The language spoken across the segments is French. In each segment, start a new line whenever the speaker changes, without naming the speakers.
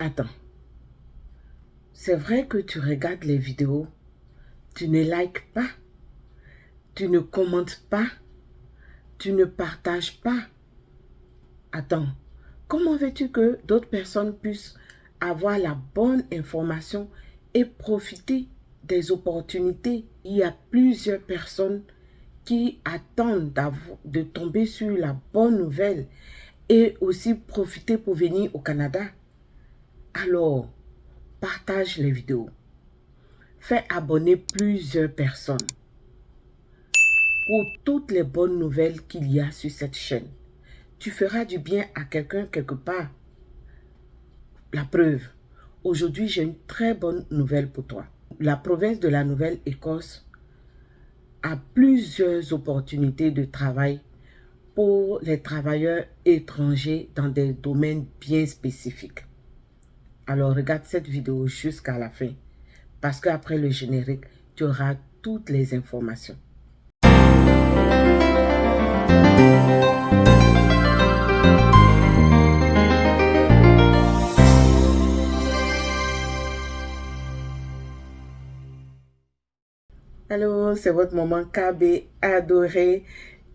Attends, c'est vrai que tu regardes les vidéos, tu ne likes pas, tu ne commentes pas, tu ne partages pas. Attends, comment veux-tu que d'autres personnes puissent avoir la bonne information et profiter des opportunités? Il y a plusieurs personnes qui attendent de tomber sur la bonne nouvelle et aussi profiter pour venir au Canada. Alors, partage les vidéos. Fais abonner plusieurs personnes pour toutes les bonnes nouvelles qu'il y a sur cette chaîne. Tu feras du bien à quelqu'un quelque part. La preuve, aujourd'hui j'ai une très bonne nouvelle pour toi. La province de la Nouvelle-Écosse a plusieurs opportunités de travail pour les travailleurs étrangers dans des domaines bien spécifiques. Alors regarde cette vidéo jusqu'à la fin parce qu'après le générique, tu auras toutes les informations. Allô, c'est votre maman KB adorée,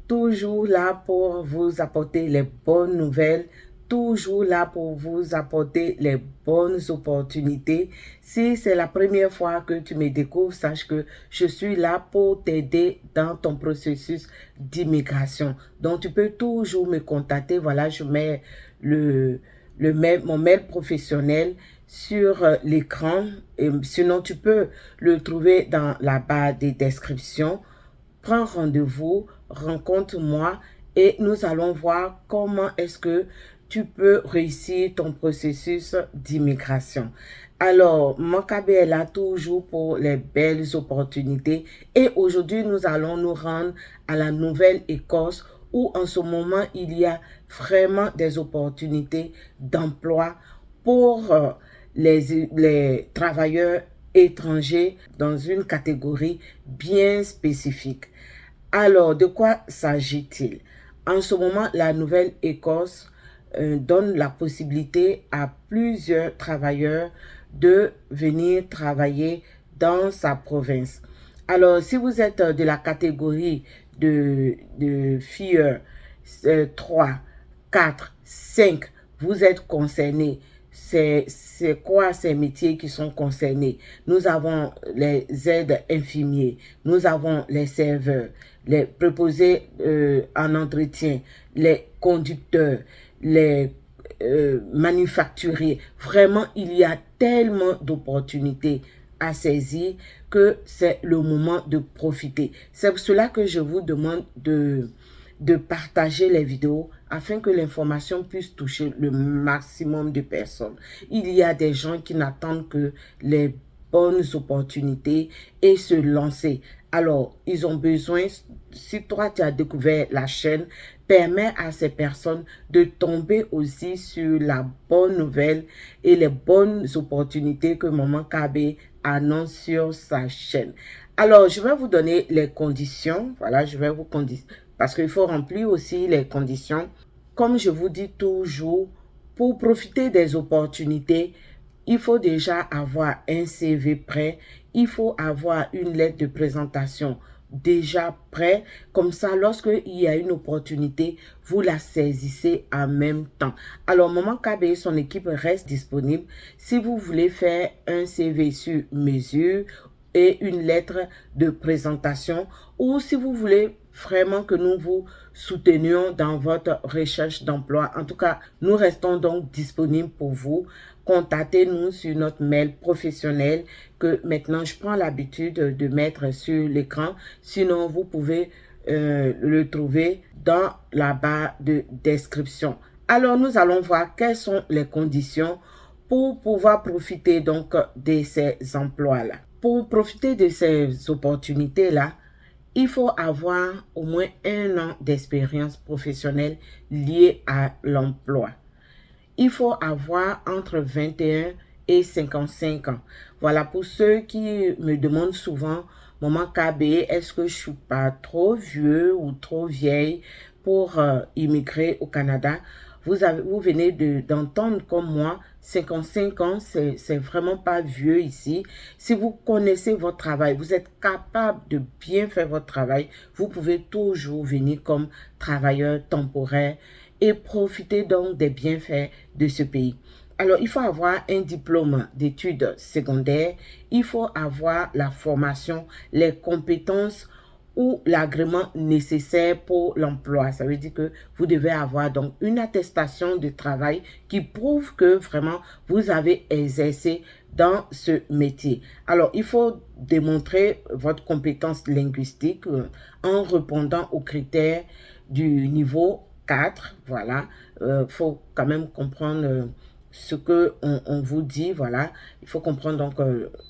toujours là pour vous apporter les bonnes nouvelles, toujours là pour vous apporter les bonnes opportunités. Si c'est la première fois que tu me découvres, sache que je suis là pour t'aider dans ton processus d'immigration. Donc, tu peux toujours me contacter. Voilà, je mets mon mail professionnel sur l'écran. Sinon, tu peux le trouver dans la barre des descriptions. Prends rendez-vous, rencontre-moi et nous allons voir comment est-ce que tu peux réussir ton processus d'immigration. Alors, Mokabe est là toujours pour les belles opportunités et aujourd'hui, nous allons nous rendre à la Nouvelle-Écosse où en ce moment, il y a vraiment des opportunités d'emploi pour les travailleurs étrangers dans une catégorie bien spécifique. Alors, de quoi s'agit-il? En ce moment, la Nouvelle-Écosse donne la possibilité à plusieurs travailleurs de venir travailler dans sa province. Alors, si vous êtes de la catégorie de filles 3, 4, 5, vous êtes concernés. C'est quoi ces métiers qui sont concernés? Nous avons les aides infirmiers, nous avons les serveurs, les préposés en entretien, les conducteurs, les manufacturiers. Vraiment, il y a tellement d'opportunités à saisir que c'est le moment de profiter. C'est pour cela que je vous demande de partager les vidéos afin que l'information puisse toucher le maximum de personnes. Il y a des gens qui n'attendent que les bonnes opportunités et se lancer. Alors, ils ont besoin, si toi tu as découvert la chaîne, permet à ces personnes de tomber aussi sur la bonne nouvelle et les bonnes opportunités que Maman KB annonce sur sa chaîne. Alors, je vais vous donner les conditions. Voilà, je vais vous conditionner parce qu'il faut remplir aussi les conditions. Comme je vous dis toujours, pour profiter des opportunités, il faut déjà avoir un CV prêt, il faut avoir une lettre de présentation déjà prêt. Comme ça, lorsqu'il y a une opportunité, vous la saisissez en même temps. Alors, Maman KB et son équipe restent disponibles si vous voulez faire un CV sur mesure et une lettre de présentation ou si vous voulez vraiment que nous vous soutenions dans votre recherche d'emploi. En tout cas, nous restons donc disponibles pour vous. Contactez-nous sur notre mail professionnel que maintenant je prends l'habitude de mettre sur l'écran. Sinon, vous pouvez le trouver dans la barre de description. Alors, nous allons voir quelles sont les conditions pour pouvoir profiter donc de ces emplois-là. Pour profiter de ces opportunités-là, il faut avoir au moins 1 an d'expérience professionnelle liée à l'emploi. Il faut avoir entre 21 et 55 ans. Voilà, pour ceux qui me demandent souvent, Maman KB, est-ce que je suis pas trop vieux ou trop vieille pour immigrer au Canada? vous venez d'entendre comme moi, 55 ans, c'est vraiment pas vieux ici. Si vous connaissez votre travail, vous êtes capable de bien faire votre travail, vous pouvez toujours venir comme travailleur temporaire et profiter donc des bienfaits de ce pays. Alors, il faut avoir un diplôme d'études secondaires, il faut avoir la formation, les compétences ou l'agrément nécessaire pour l'emploi. Ça veut dire que vous devez avoir donc une attestation de travail qui prouve que vraiment vous avez exercé dans ce métier. Alors, il faut démontrer votre compétence linguistique en répondant aux critères du niveau 4. Voilà, faut quand même comprendre ce que on vous dit, voilà. Il faut comprendre donc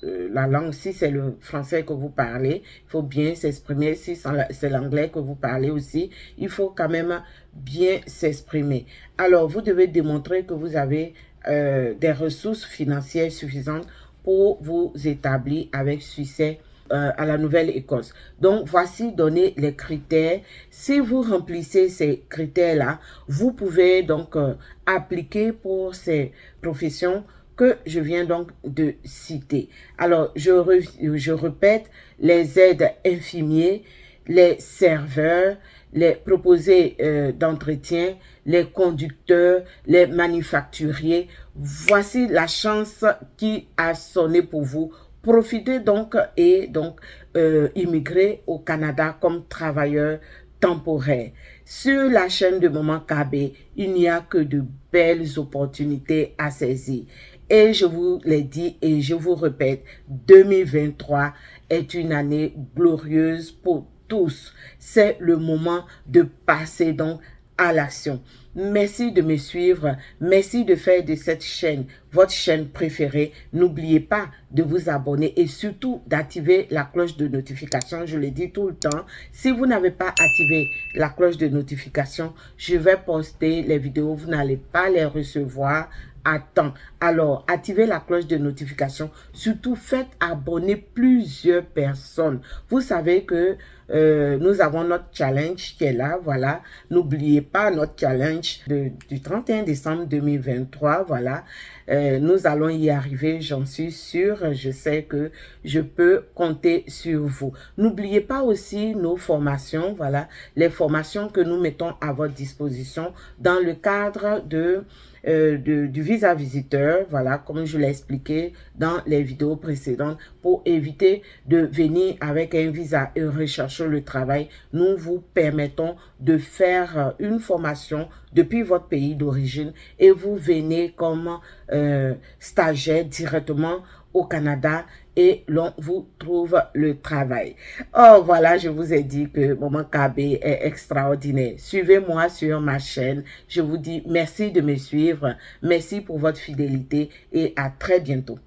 la langue, si c'est le français que vous parlez, il faut bien s'exprimer. Si c'est l'anglais que vous parlez aussi, il faut quand même bien s'exprimer. Alors, vous devez démontrer que vous avez des ressources financières suffisantes pour vous établir avec succès à la Nouvelle-Écosse. Donc, voici donner les critères. Si vous remplissez ces critères-là, vous pouvez donc appliquer pour ces professions que je viens donc de citer. Alors, je répète, les aides infirmiers, les serveurs, les proposés d'entretien, les conducteurs, les manufacturiers. Voici la chance qui a sonné pour vous. Profitez donc et donc immigrer au Canada comme travailleur temporaire. Sur la chaîne de Maman KB, il n'y a que de belles opportunités à saisir. Et je vous l'ai dit et je vous répète, 2023 est une année glorieuse pour tous. C'est le moment de passer donc à l'action. Merci de me suivre. Merci de faire de cette chaîne votre chaîne préférée. N'oubliez pas de vous abonner et surtout d'activer la cloche de notification. Je le dis tout le temps. Si vous n'avez pas activé la cloche de notification, je vais poster les vidéos. Vous n'allez pas les recevoir à temps. Alors, activez la cloche de notification. Surtout, faites abonner plusieurs personnes. Vous savez que nous avons notre challenge qui est là. Voilà. N'oubliez pas notre challenge du 31 décembre 2023. Voilà. Nous allons y arriver, j'en suis sûre. Je sais que je peux compter sur vous. N'oubliez pas aussi nos formations. Voilà. Les formations que nous mettons à votre disposition dans le cadre du visa visiteur, voilà, comme je l'ai expliqué dans les vidéos précédentes, pour éviter de venir avec un visa et rechercher le travail. Nous vous permettons de faire une formation depuis votre pays d'origine et vous venez comme stagiaire directement au Canada et l'on vous trouve le travail. Oh, voilà, je vous ai dit que Maman KB est extraordinaire. Suivez-moi sur ma chaîne. Je vous dis merci de me suivre. Merci pour votre fidélité et à très bientôt.